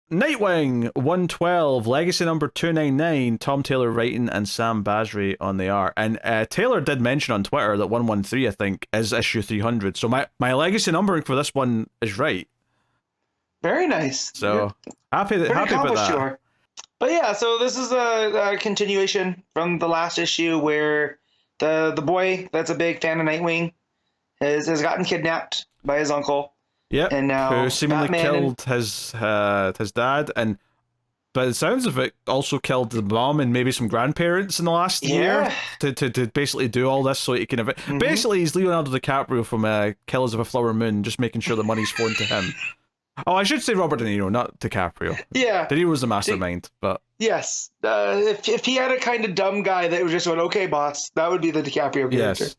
Nightwing 112, Legacy number 299, Tom Taylor writing and Sam Basri on the art. And Taylor did mention on Twitter that 113, I think, is issue 300. So my Legacy numbering for this one is right. Very nice. So happy about that. Sure. But yeah, so this is a continuation from the last issue where the boy that's a big fan of Nightwing has gotten kidnapped by his uncle. Yep, and now who seemingly killed his dad, and by the sounds of it, also killed the mom and maybe some grandparents in the last year to basically do all this so he can basically he's Leonardo DiCaprio from Killers of a Flower Moon, just making sure the money's flowing to him. Oh, I should say Robert De Niro, not DiCaprio. Yeah, De Niro was the mastermind, but yes, if he had a kind of dumb guy that was just going, "Okay, boss," that would be the DiCaprio character. Yes.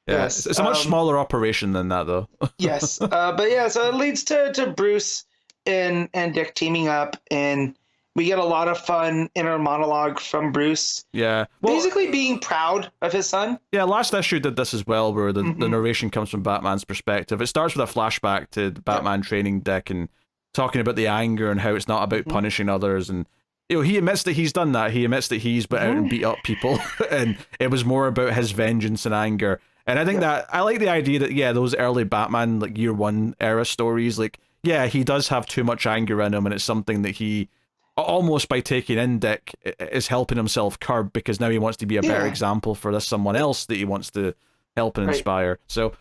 Yeah, yes. It's a much smaller operation than that, though. Yes, but yeah, so it leads to Bruce and Dick teaming up, and we get a lot of fun inner monologue from Bruce. Yeah, basically being proud of his son. Yeah, last issue did this as well, where the narration comes from Batman's perspective. It starts with a flashback to Batman training Dick and talking about the anger and how it's not about punishing others, and he admits that he's done that. He admits that he's been out and beat up people, and it was more about his vengeance and anger. And I think that I like the idea that those early Batman like year one era stories, like he does have too much anger in him, and it's something that he almost by taking in Dick is helping himself curb, because now he wants to be a better example for someone else that he wants to help and inspire. So,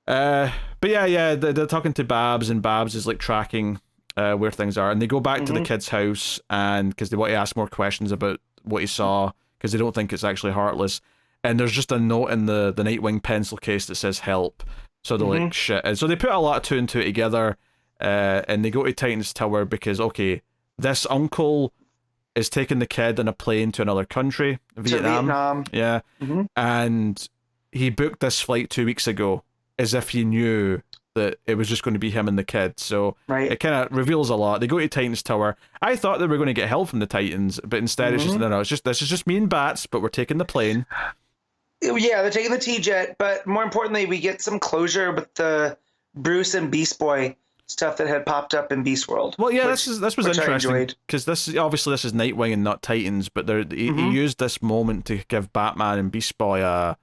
but they're talking to Babs, and Babs is like tracking where things are, and they go back to the kid's house, and because they want to ask more questions about what he saw, because they don't think it's actually Heartless. And there's just a note in the Nightwing pencil case that says help. So they're like, shit. And so they put a lot of two and two together, and they go to Titan's Tower because, this uncle is taking the kid on a plane to another country, Vietnam. Yeah. And he booked this flight 2 weeks ago as if he knew that it was just going to be him and the kid. So it kind of reveals a lot. They go to Titan's Tower. I thought they were going to get help from the Titans, but instead it's just, no, this is just me and Bats, but we're taking the plane. Yeah, they're taking the T-Jet, but more importantly, we get some closure with the Bruce and Beast Boy stuff that had popped up in Beast World. Well, yeah, this was interesting, because this is Nightwing and not Titans, but he used this moment to give Batman and Beast Boy a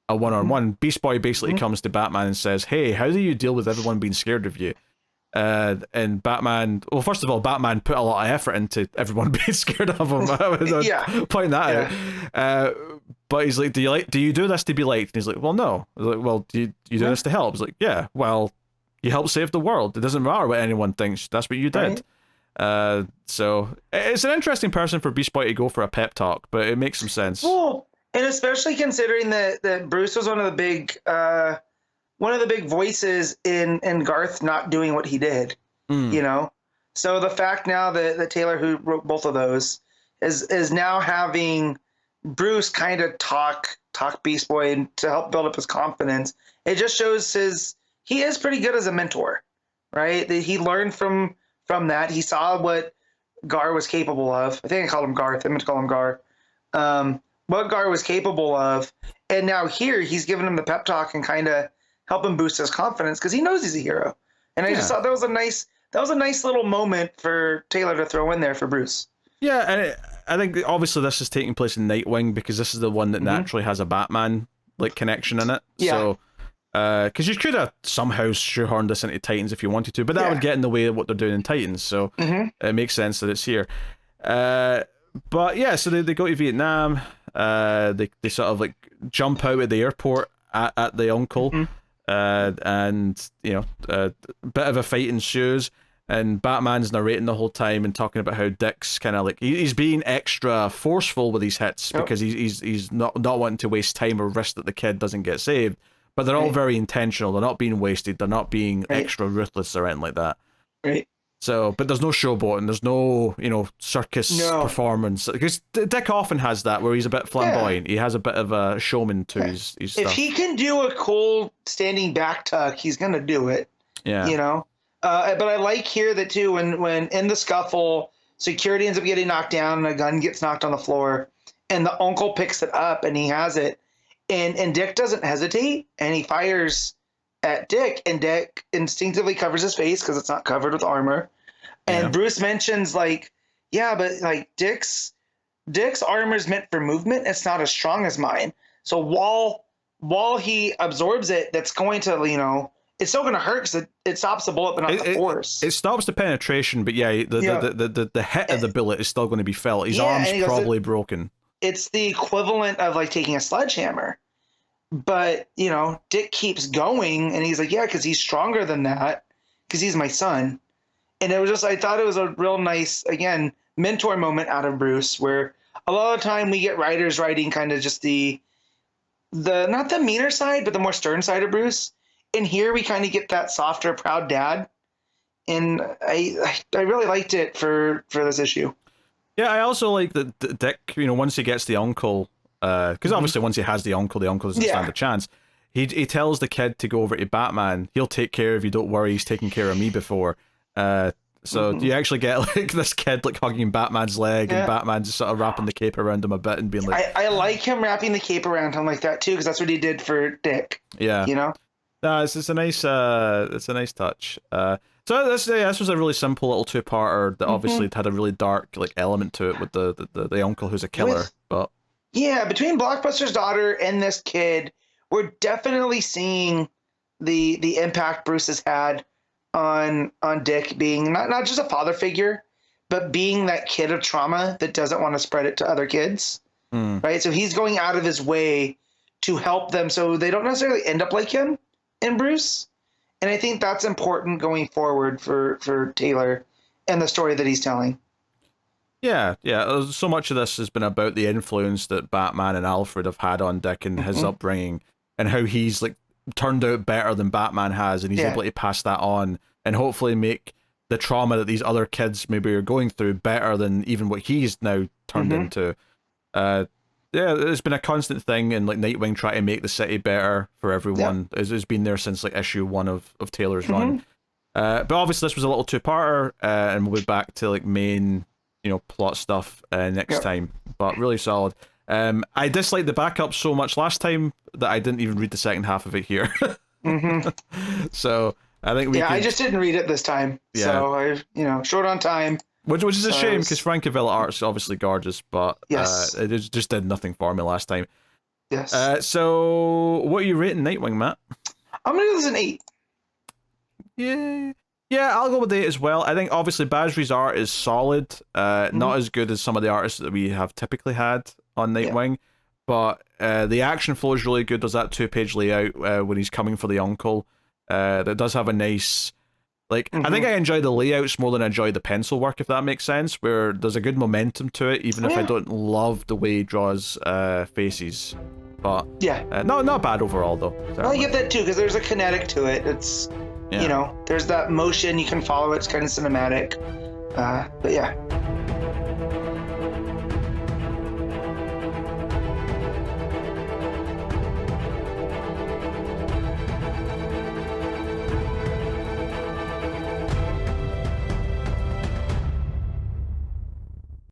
one-on-one. Beast Boy basically comes to Batman and says, "Hey, how do you deal with everyone being scared of you?" And Batman, well, first of all, Batman put a lot of effort into everyone being scared of him. Point that out. But he's like, do you do this to be liked? And he's like, well, no. I was like, well, do you do this to help? He's like, yeah, well, you help save the world. It doesn't matter what anyone thinks. That's what you did. So it's an interesting person for Beast Boy to go for a pep talk, but it makes some sense. Well, and especially considering that Bruce was one of the big voices in Garth not doing what he did. So the fact now that Taylor, who wrote both of those, is now having Bruce kind of talk Beast Boy to help build up his confidence. It just shows he is pretty good as a mentor, right? That he learned from that. He saw what Gar was capable of. I think I called him Garth. I meant to call him Gar. What Gar was capable of, and now here he's giving him the pep talk and kind of helping boost his confidence because he knows he's a hero. And I just thought that was a nice little moment for Taylor to throw in there for Bruce. Yeah, and I think obviously this is taking place in Nightwing because this is the one that naturally has a Batman like connection in it. Yeah. So, because you could have somehow shoehorned this into Titans if you wanted to, but that would get in the way of what they're doing in Titans. So it makes sense that it's here. But yeah, so they go to Vietnam. They sort of like jump out at the airport at the uncle, and a bit of a fight ensues. And Batman's narrating the whole time and talking about how Dick's kind of like he's being extra forceful with these hits because he's not wanting to waste time or risk that the kid doesn't get saved. But they're all very intentional. They're not being wasted. They're not being extra ruthless or anything like that. Right. So, but there's no showboating. There's no circus performance, because Dick often has that where he's a bit flamboyant. He has a bit of a showman to his stuff. If he can do a cool standing back tuck, he's gonna do it. Yeah. But I like here that too when in the scuffle, security ends up getting knocked down and a gun gets knocked on the floor, and the uncle picks it up and he has it, and Dick doesn't hesitate and he fires at Dick, and Dick instinctively covers his face because it's not covered with armor, And Bruce mentions like, yeah, but like Dick's armor is meant for movement. It's not as strong as mine. So while he absorbs it, that's going to, you know, it's still going to hurt because it stops the bullet, but not the force. It stops the penetration, but the hit of the bullet is still going to be felt. His arm's probably broken. It's the equivalent of like taking a sledgehammer. But, you know, Dick keeps going, and he's like, yeah, because he's stronger than that, because he's my son. And it was just, I thought it was a real nice, again, mentor moment out of Bruce, where a lot of the time we get writers writing kind of just the not the meaner side, but the more stern side of Bruce. And here we kind of get that softer, proud dad. And I really liked it for this issue. Yeah, I also like that Dick, you know, once he gets the uncle, because obviously once he has the uncle doesn't stand a chance. He tells the kid to go over to Batman. He'll take care of you. Don't worry. He's taken care of me before. So you actually get like this kid like hugging Batman's leg, and Batman just sort of wrapping the cape around him a bit and being like, I like him wrapping the cape around him like that too, because that's what he did for Dick. Yeah, you know. No, it's a nice touch. So this was a really simple little two-parter that obviously had a really dark like element to it with the uncle who's a killer. But yeah, between Blockbuster's daughter and this kid, we're definitely seeing the impact Bruce has had on Dick being not just a father figure, but being that kid of trauma that doesn't want to spread it to other kids. Right? So he's going out of his way to help them so they don't necessarily end up like him and Bruce. And I think that's important going forward for Taylor and the story that he's telling. Yeah. So much of this has been about the influence that Batman and Alfred have had on Dick and his upbringing, and how he's like turned out better than Batman has, and he's able to pass that on and hopefully make the trauma that these other kids maybe are going through better than even what he's now turned into. It's been a constant thing, and like Nightwing trying to make the city better for everyone has been there since like issue 1 of Taylor's run. But obviously this was a little two-parter, and we'll be back to like main, you know, plot stuff next time. But really solid. I disliked the backup so much last time that I didn't even read the second half of it here. So I think I just didn't read it this time. So I, short on time. Which is a shame, because Frankavilla art's obviously gorgeous, but it just did nothing for me last time. Yes. So what are you rating Nightwing, Matt? I'm gonna give this an 8. Yeah, I'll go with 8 as well. I think obviously Basri's art is solid, not as good as some of the artists that we have typically had on Nightwing, but the action flow is really good. There's that 2-page layout when he's coming for the uncle. That does have a nice, like, I think I enjoy the layouts more than I enjoy the pencil work, if that makes sense, where there's a good momentum to it, even if I don't love the way he draws faces. But not bad overall though. I get that too, because there's a kinetic to it. It's you know, there's that motion, you can follow it, it's kind of cinematic. But yeah.